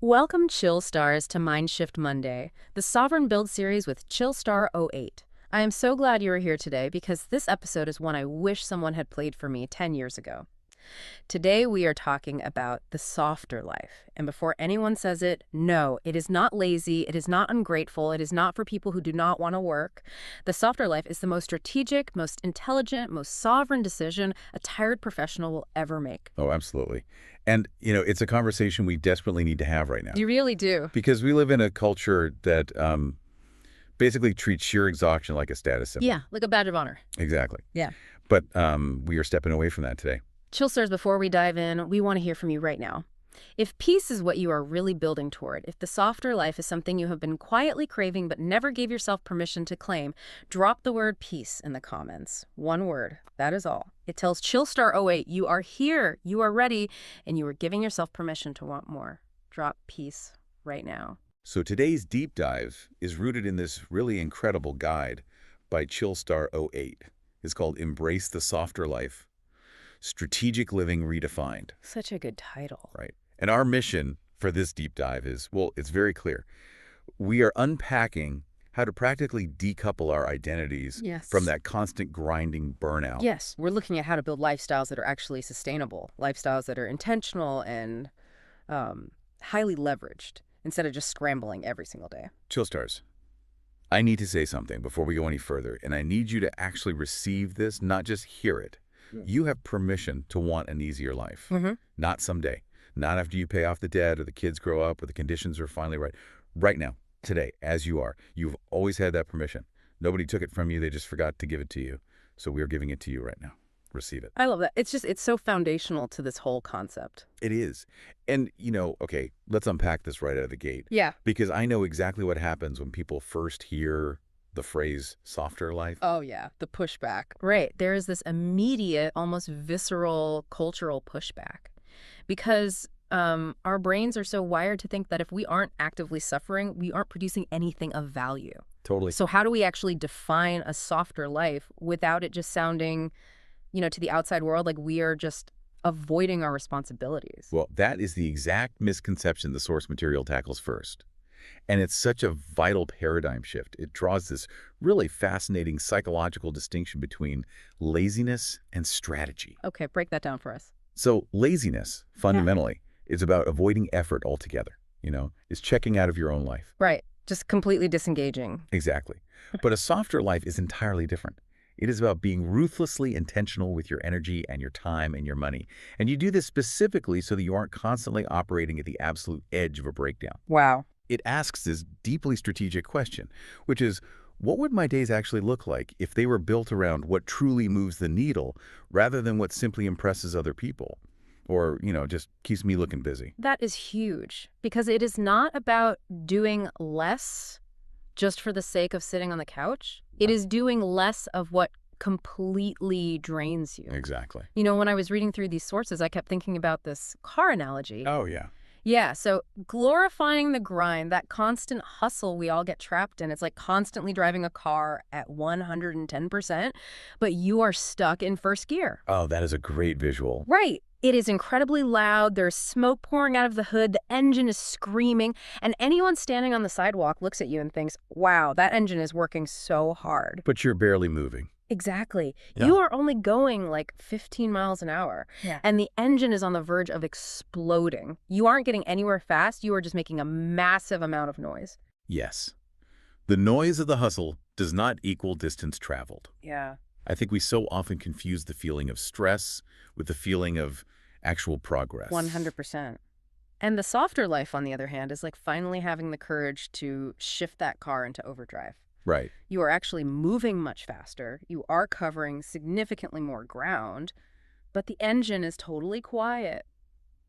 Welcome, Chillstars, to Mindshift Monday, the Sovereign Build series with Chillstar '08. I am so glad you are here today because this episode is one I wish someone had played for me 10 years ago. Today we are talking about the softer life. And before anyone says it, no, it is not lazy, it is not ungrateful, it is not for people who do not want to work. The softer life is the most strategic, most intelligent, most sovereign decision a tired professional will ever make. Oh, absolutely. And, it's a conversation we desperately need to have right now. You really do. Because we live in a culture that basically treats sheer exhaustion like a status symbol. Yeah, like a badge of honor. Exactly. Yeah. But we are stepping away from that today. Chillstars, before we dive in, we want to hear from you right now. If peace is what you are really building toward, if the softer life is something you have been quietly craving but never gave yourself permission to claim, drop the word peace in the comments. One word. That is all. It tells Chillstar '08 you are here, you are ready, and you are giving yourself permission to want more. Drop peace right now. So today's deep dive is rooted in this really incredible guide by Chillstar '08. It's called Embrace the Softer Life, Strategic Living Redefined. Such a good title. Right. And our mission for this deep dive is, well, it's very clear. We are unpacking how to practically decouple our identities from that constant grinding burnout. Yes, we're looking at how to build lifestyles that are actually sustainable, lifestyles that are intentional and highly leveraged, instead of just scrambling every single day. Chillstars, I need to say something before we go any further, and I need you to actually receive this, not just hear it. You have permission to want an easier life. Not someday. Not after you pay off the debt or the kids grow up or the conditions are finally right. Right now, today, as you are. You've always had that permission. Nobody took it from you. They just forgot to give it to you. So we are giving it to you right now. Receive it. I love that. It's so foundational to this whole concept. It is. And, okay, let's unpack this right out of the gate. Yeah. Because I know exactly what happens when people first hear the phrase softer life. Oh, yeah. The pushback. Right. There is this immediate, almost visceral cultural pushback because our brains are so wired to think that if we aren't actively suffering, we aren't producing anything of value. Totally. So how do we actually define a softer life without it just sounding, to the outside world like we are just avoiding our responsibilities? Well, that is the exact misconception the source material tackles first. And it's such a vital paradigm shift. It draws this really fascinating psychological distinction between laziness and strategy. Okay, break that down for us. So laziness, fundamentally, is about avoiding effort altogether, is checking out of your own life. Right, just completely disengaging. Exactly. But a softer life is entirely different. It is about being ruthlessly intentional with your energy and your time and your money. And you do this specifically so that you aren't constantly operating at the absolute edge of a breakdown. Wow. It asks this deeply strategic question, which is, what would my days actually look like if they were built around what truly moves the needle rather than what simply impresses other people or, just keeps me looking busy? That is huge because it is not about doing less just for the sake of sitting on the couch. It is doing less of what completely drains you. Exactly. When I was reading through these sources, I kept thinking about this car analogy. Oh, yeah. Yeah, so glorifying the grind, that constant hustle we all get trapped in. It's like constantly driving a car at 110%, but you are stuck in first gear. Oh, that is a great visual. Right. It is incredibly loud. There's smoke pouring out of the hood. The engine is screaming. And anyone standing on the sidewalk looks at you and thinks, wow, that engine is working so hard. But you're barely moving. Exactly. Yeah. You are only going like 15 miles an hour. Yeah. And the engine is on the verge of exploding. You aren't getting anywhere fast. You are just making a massive amount of noise. Yes. The noise of the hustle does not equal distance traveled. Yeah. I think we so often confuse the feeling of stress with the feeling of actual progress. 100%. And the softer life, on the other hand, is like finally having the courage to shift that car into overdrive. Right. You are actually moving much faster. You are covering significantly more ground, but the engine is totally quiet.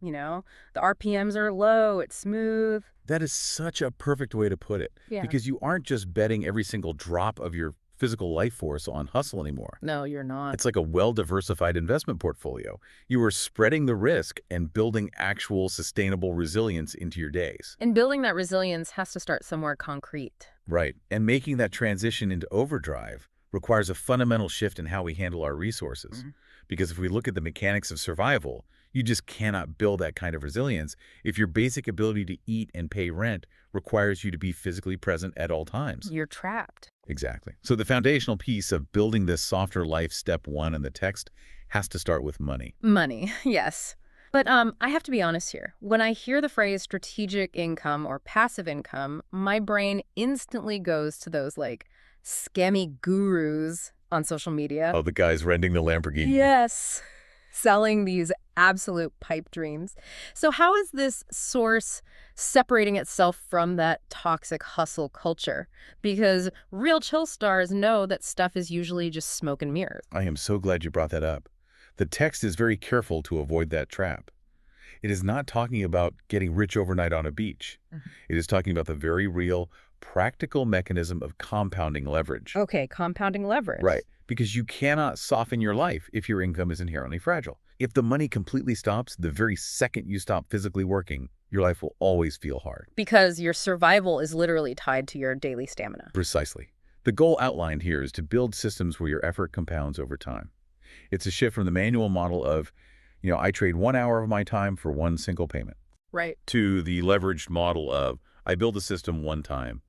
The RPMs are low, it's smooth. That is such a perfect way to put it. Yeah. Because you aren't just betting every single drop of your physical life force on hustle anymore. No, you're not. It's like a well-diversified investment portfolio. You are spreading the risk and building actual sustainable resilience into your days. And building that resilience has to start somewhere concrete. Right. And making that transition into overdrive requires a fundamental shift in how we handle our resources. Because if we look at the mechanics of survival, You just cannot build that kind of resilience if your basic ability to eat and pay rent requires you to be physically present at all times. You're trapped. Exactly. So the foundational piece of building this softer life, step one in the text, has to start with money. Money, yes. But I have to be honest here. When I hear the phrase strategic income or passive income, my brain instantly goes to those like scammy gurus on social media. Oh, the guy's renting the Lamborghini. Yes, selling these absolute pipe dreams. So how is this source separating itself from that toxic hustle culture? Because real chill stars know that stuff is usually just smoke and mirrors. I am so glad you brought that up. The text is very careful to avoid that trap. It is not talking about getting rich overnight on a beach. It is talking about the very real, practical mechanism of compounding leverage. Okay, compounding leverage. Right, because you cannot soften your life if your income is inherently fragile. If the money completely stops the very second you stop physically working, your life will always feel hard. Because your survival is literally tied to your daily stamina. Precisely. The goal outlined here is to build systems where your effort compounds over time. It's a shift from the manual model of, I trade 1 hour of my time for one single payment. Right. To the leveraged model of, I build a system one time,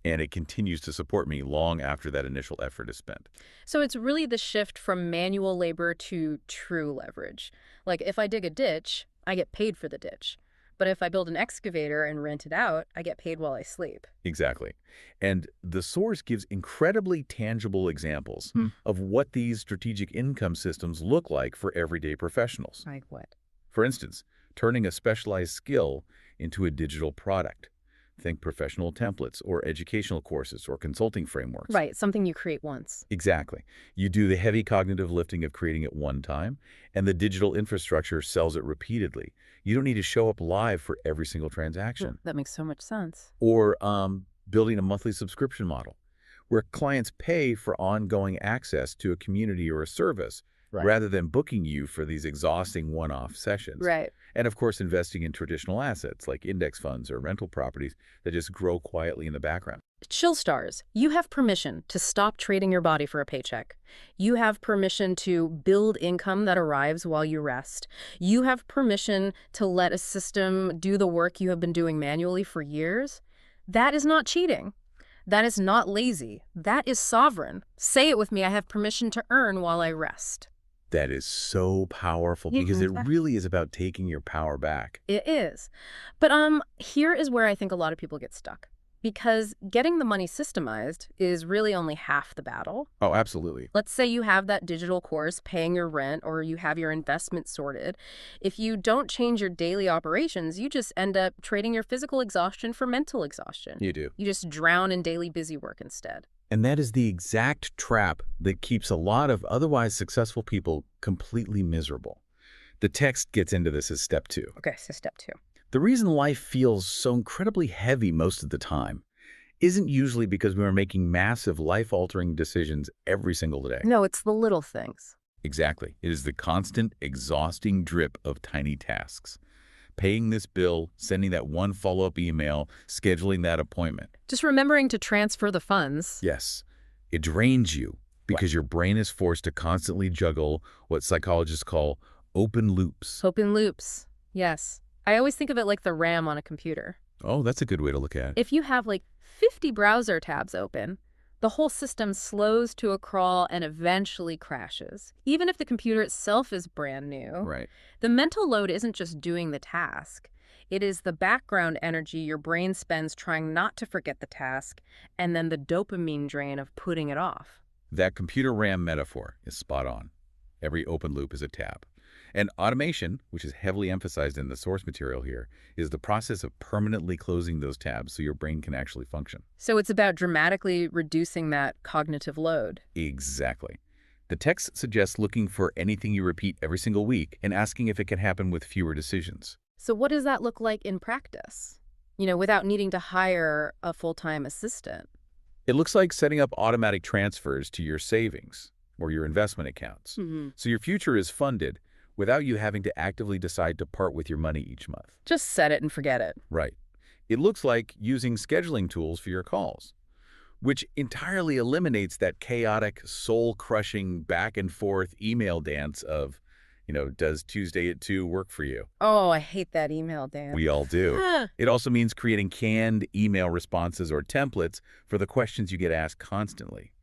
and it continues to support me long after that initial effort is spent. So it's really the shift from manual labor to true leverage. Like if I dig a ditch, I get paid for the ditch. But if I build an excavator and rent it out, I get paid while I sleep. Exactly. And the source gives incredibly tangible examples of what these strategic income systems look like for everyday professionals. Like what? For instance, turning a specialized skill into a digital product. Think professional templates or educational courses or consulting frameworks. Right, something you create once. Exactly. You do the heavy cognitive lifting of creating it one time, and the digital infrastructure sells it repeatedly. You don't need to show up live for every single transaction. That makes so much sense. Or building a monthly subscription model, where clients pay for ongoing access to a community or a service, rather than booking you for these exhausting one-off sessions. Right. And of course, investing in traditional assets like index funds or rental properties that just grow quietly in the background. Chill stars, you have permission to stop trading your body for a paycheck. You have permission to build income that arrives while you rest. You have permission to let a system do the work you have been doing manually for years. That is not cheating. That is not lazy. That is sovereign. Say it with me. I have permission to earn while I rest. That is so powerful because it really is about taking your power back. It is. But here is where I think a lot of people get stuck. Because getting the money systemized is really only half the battle. Oh, absolutely. Let's say you have that digital course paying your rent or you have your investments sorted. If you don't change your daily operations, you just end up trading your physical exhaustion for mental exhaustion. You do. You just drown in daily busy work instead. And that is the exact trap that keeps a lot of otherwise successful people completely miserable. The text gets into this as step 2. Okay, so step 2. The reason life feels so incredibly heavy most of the time isn't usually because we are making massive life-altering decisions every single day. No, it's the little things. Exactly. It is the constant, exhausting drip of tiny tasks. Paying this bill, sending that one follow-up email, scheduling that appointment. Just remembering to transfer the funds. Yes. It drains you because your brain is forced to constantly juggle what psychologists call open loops. Open loops. Yes. I always think of it like the RAM on a computer. Oh, that's a good way to look at it. If you have like 50 browser tabs open, the whole system slows to a crawl and eventually crashes. Even if the computer itself is brand new, Right. the mental load isn't just doing the task. It is the background energy your brain spends trying not to forget the task, and then the dopamine drain of putting it off. That computer RAM metaphor is spot on. Every open loop is a tab. And automation, which is heavily emphasized in the source material here, is the process of permanently closing those tabs so your brain can actually function. So it's about dramatically reducing that cognitive load. Exactly. The text suggests looking for anything you repeat every single week and asking if it can happen with fewer decisions. So what does that look like in practice? Without needing to hire a full-time assistant. It looks like setting up automatic transfers to your savings or your investment accounts. So your future is funded without you having to actively decide to part with your money each month. Just set it and forget it. Right. It looks like using scheduling tools for your calls, which entirely eliminates that chaotic, soul-crushing back-and-forth email dance of, Does Tuesday at 2 work for you? Oh, I hate that email, Dan. We all do. It also means creating canned email responses or templates for the questions you get asked constantly.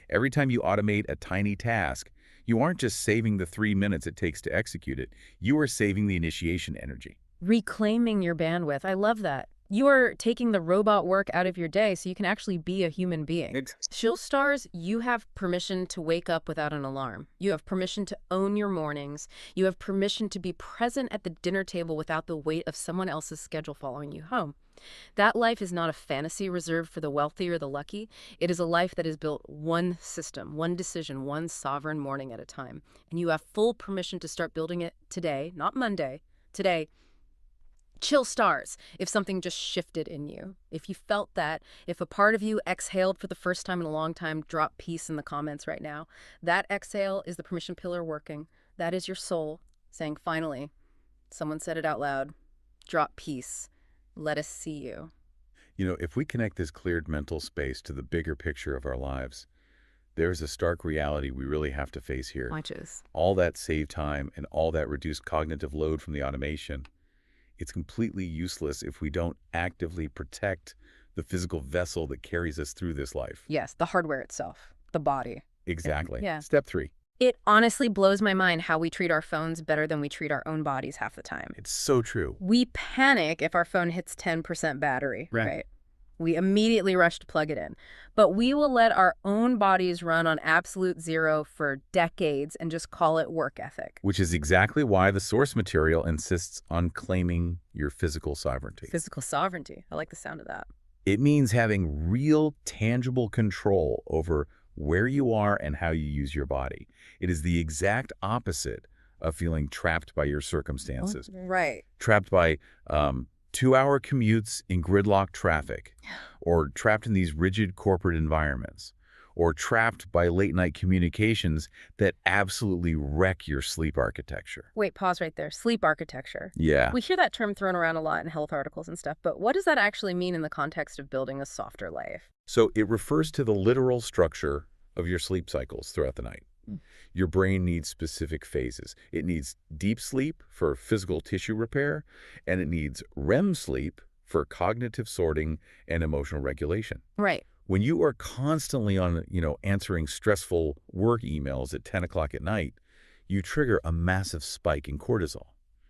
Every time you automate a tiny task, you aren't just saving the 3 minutes it takes to execute it, you are saving the initiation energy. Reclaiming your bandwidth. I love that. You are taking the robot work out of your day so you can actually be a human being. Chillstars, you have permission to wake up without an alarm. You have permission to own your mornings. You have permission to be present at the dinner table without the weight of someone else's schedule following you home. That life is not a fantasy reserved for the wealthy or the lucky. It is a life that is built one system, one decision, one sovereign morning at a time. And you have full permission to start building it today, not Monday, today. Chill stars, if something just shifted in you. If you felt that, if a part of you exhaled for the first time in a long time, drop peace in the comments right now. That exhale is the permission pillar working. That is your soul saying, finally, someone said it out loud, drop peace. Let us see you. If we connect this cleared mental space to the bigger picture of our lives, there's a stark reality we really have to face here. Which is? All that saved time and all that reduced cognitive load from the automation, it's completely useless if we don't actively protect the physical vessel that carries us through this life. Yes, the hardware itself, the body. Exactly. Yeah. Step 3. It honestly blows my mind how we treat our phones better than we treat our own bodies half the time. It's so true. We panic if our phone hits 10% battery, right? We immediately rush to plug it in. But we will let our own bodies run on absolute zero for decades and just call it work ethic. Which is exactly why the source material insists on claiming your physical sovereignty. Physical sovereignty. I like the sound of that. It means having real, tangible control over where you are and how you use your body. It is the exact opposite of feeling trapped by your circumstances. Right. Trapped by 2-hour commutes in gridlock traffic, or trapped in these rigid corporate environments, or trapped by late-night communications that absolutely wreck your sleep architecture. Wait, pause right there. Sleep architecture. Yeah. We hear that term thrown around a lot in health articles and stuff, but what does that actually mean in the context of building a softer life? So it refers to the literal structure of your sleep cycles throughout the night. Your brain needs specific phases. It needs deep sleep for physical tissue repair, and it needs REM sleep for cognitive sorting and emotional regulation. Right. When you are constantly on, answering stressful work emails at 10 o'clock at night, you trigger a massive spike in cortisol,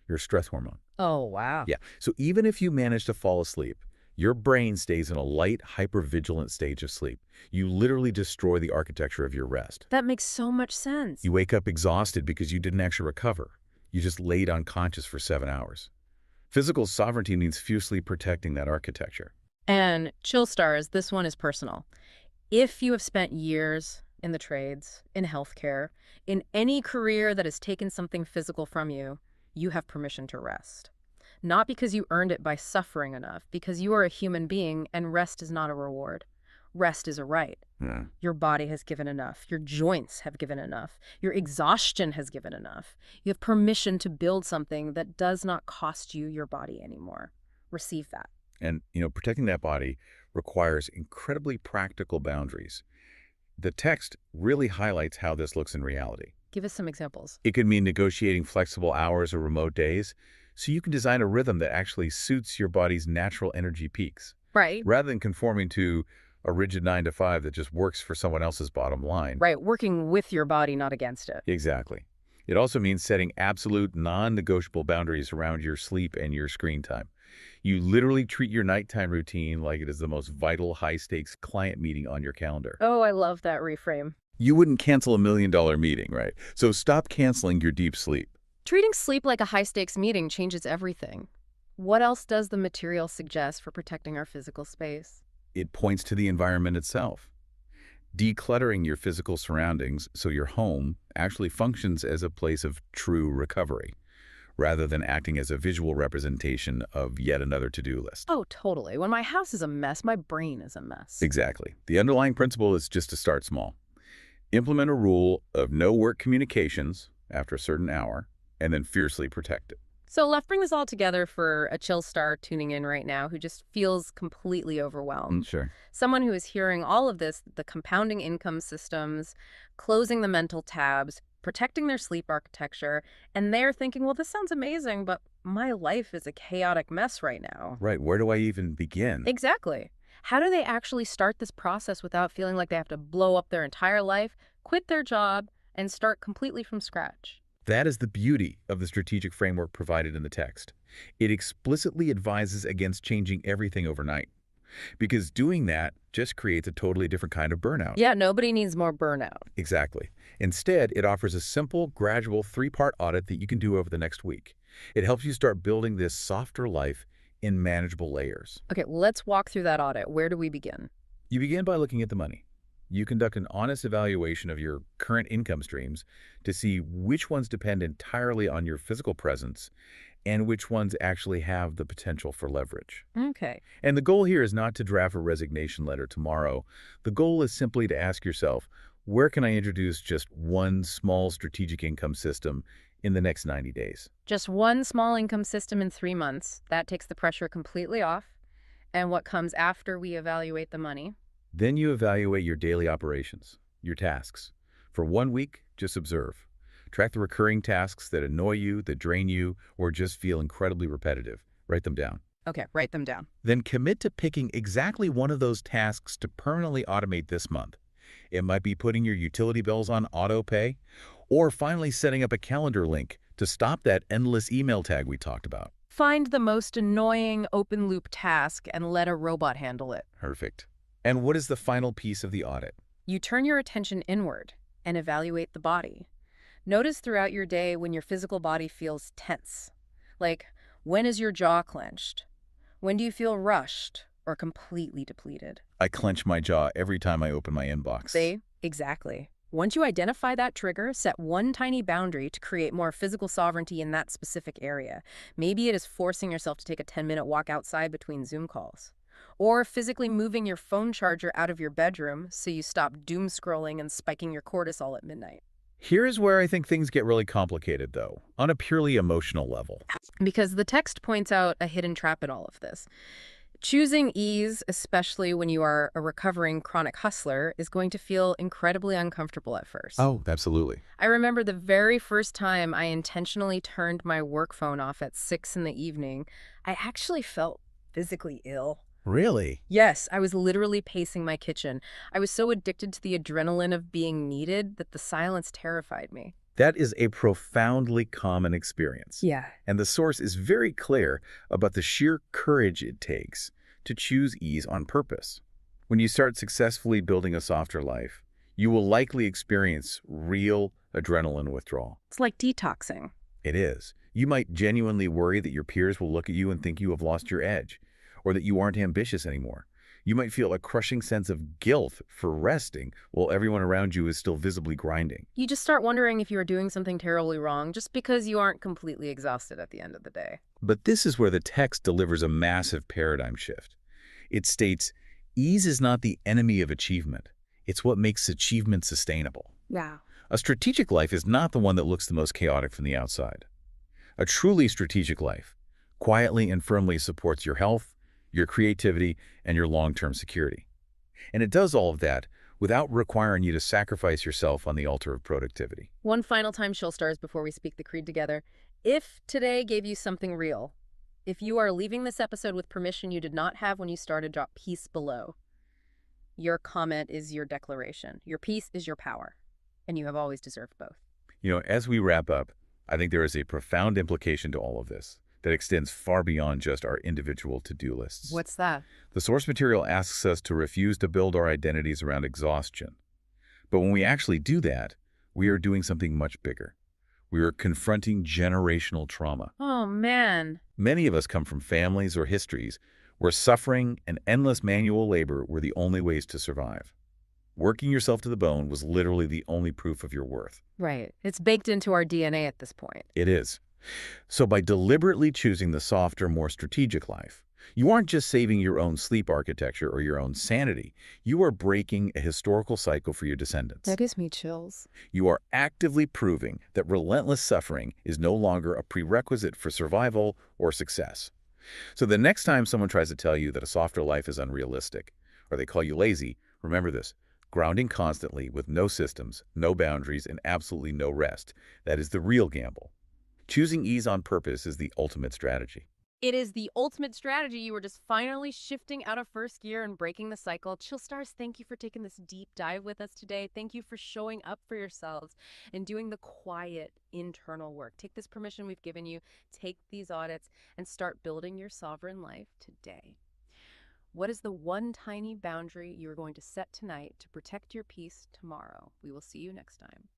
your stress hormone. Oh, wow. Yeah. So even if you manage to fall asleep, your brain stays in a light, hypervigilant stage of sleep. You literally destroy the architecture of your rest. That makes so much sense. You wake up exhausted because you didn't actually recover. You just laid unconscious for 7 hours. Physical sovereignty means fiercely protecting that architecture. And Chillstars, this one is personal. If you have spent years in the trades, in healthcare, in any career that has taken something physical from you, you have permission to rest. Not because you earned it by suffering enough, because you are a human being and rest is not a reward. Rest is a right. Yeah. Your body has given enough. Your joints have given enough. Your exhaustion has given enough. You have permission to build something that does not cost you your body anymore. Receive that. And, protecting that body requires incredibly practical boundaries. The text really highlights how this looks in reality. Give us some examples. It could mean negotiating flexible hours or remote days, so you can design a rhythm that actually suits your body's natural energy peaks. Right. Rather than conforming to a rigid 9 to 5 that just works for someone else's bottom line. Right, working with your body, not against it. Exactly. It also means setting absolute non-negotiable boundaries around your sleep and your screen time. You literally treat your nighttime routine like it is the most vital, high-stakes client meeting on your calendar. Oh, I love that reframe. You wouldn't cancel $1 million meeting, right? So stop canceling your deep sleep. Treating sleep like a high-stakes meeting changes everything. What else does the material suggest for protecting our physical space? It points to the environment itself. Decluttering your physical surroundings so your home actually functions as a place of true recovery, rather than acting as a visual representation of yet another to-do list. Oh, totally. When my house is a mess, my brain is a mess. Exactly. The underlying principle is just to start small. Implement a rule of no work communications after a certain hour, and then fiercely protect it. So let's bring this all together for a chill star tuning in right now who just feels completely overwhelmed. Sure. Someone who is hearing all of this, the compounding income systems, closing the mental tabs, protecting their sleep architecture, and they're thinking, well, this sounds amazing, but my life is a chaotic mess right now. Right, where do I even begin? Exactly. How do they actually start this process without feeling like they have to blow up their entire life, quit their job, and start completely from scratch? That is the beauty of the strategic framework provided in the text. It explicitly advises against changing everything overnight, because doing that just creates a totally different kind of burnout. Yeah, nobody needs more burnout. Exactly. Instead, it offers a simple, gradual three-part audit that you can do over the next week. It helps you start building this softer life in manageable layers. Okay, let's walk through that audit. Where do we begin? You begin by looking at the money. You conduct an honest evaluation of your current income streams to see which ones depend entirely on your physical presence and which ones actually have the potential for leverage. Okay. And the goal here is not to draft a resignation letter tomorrow. The goal is simply to ask yourself, where can I introduce just one small strategic income system in the next 90 days? Just one small income system in 3 months. That takes the pressure completely off. And what comes after we evaluate the money? Then you evaluate your daily operations, your tasks. For 1 week, just observe. Track the recurring tasks that annoy you, that drain you, or just feel incredibly repetitive. Write them down. Okay, write them down. Then commit to picking exactly one of those tasks to permanently automate this month. It might be putting your utility bills on auto pay, or finally setting up a calendar link to stop that endless email tag we talked about. Find the most annoying open-loop task and let a robot handle it. Perfect. And what is the final piece of the audit? You turn your attention inward and evaluate the body. Notice throughout your day when your physical body feels tense. Like, when is your jaw clenched? When do you feel rushed or completely depleted? I clench my jaw every time I open my inbox. See? Exactly. Once you identify that trigger, set one tiny boundary to create more physical sovereignty in that specific area. Maybe it is forcing yourself to take a 10-minute walk outside between Zoom calls. Or physically moving your phone charger out of your bedroom so you stop doom scrolling and spiking your cortisol at midnight. Here's where I think things get really complicated, though, on a purely emotional level. Because the text points out a hidden trap in all of this. Choosing ease, especially when you are a recovering chronic hustler, is going to feel incredibly uncomfortable at first. Oh, absolutely. I remember the very first time I intentionally turned my work phone off at 6 in the evening, I actually felt physically ill. Really? Yes, I was literally pacing my kitchen. I was so addicted to the adrenaline of being needed that the silence terrified me. That is a profoundly common experience. Yeah. And the source is very clear about the sheer courage it takes to choose ease on purpose. When you start successfully building a softer life, you will likely experience real adrenaline withdrawal. It's like detoxing. It is. You might genuinely worry that your peers will look at you and think you have lost your edge, or that you aren't ambitious anymore. You might feel a crushing sense of guilt for resting while everyone around you is still visibly grinding. You just start wondering if you are doing something terribly wrong just because you aren't completely exhausted at the end of the day. But this is where the text delivers a massive paradigm shift. It states, ease is not the enemy of achievement. It's what makes achievement sustainable. Yeah. A strategic life is not the one that looks the most chaotic from the outside. A truly strategic life quietly and firmly supports your health, your creativity, and your long-term security. And it does all of that without requiring you to sacrifice yourself on the altar of productivity. One final time, Chillstars, before we speak the creed together. If today gave you something real, if you are leaving this episode with permission you did not have when you started, drop peace below. Your comment is your declaration. Your peace is your power. And you have always deserved both. You know, as we wrap up, I think there is a profound implication to all of this that extends far beyond just our individual to-do lists. What's that? The source material asks us to refuse to build our identities around exhaustion. But when we actually do that, we are doing something much bigger. We are confronting generational trauma. Oh, man. Many of us come from families or histories where suffering and endless manual labor were the only ways to survive. Working yourself to the bone was literally the only proof of your worth. Right. It's baked into our DNA at this point. It is. So by deliberately choosing the softer, more strategic life, you aren't just saving your own sleep architecture or your own sanity. You are breaking a historical cycle for your descendants. That gives me chills. You are actively proving that relentless suffering is no longer a prerequisite for survival or success. So the next time someone tries to tell you that a softer life is unrealistic, or they call you lazy, remember this. Grounding constantly with no systems, no boundaries, and absolutely no rest. That is the real gamble. Choosing ease on purpose is the ultimate strategy. It is the ultimate strategy. You were just finally shifting out of first gear and breaking the cycle. Chill Stars, thank you for taking this deep dive with us today. Thank you for showing up for yourselves and doing the quiet internal work. Take this permission we've given you, take these audits, and start building your sovereign life today. What is the one tiny boundary you're going to set tonight to protect your peace tomorrow? We will see you next time.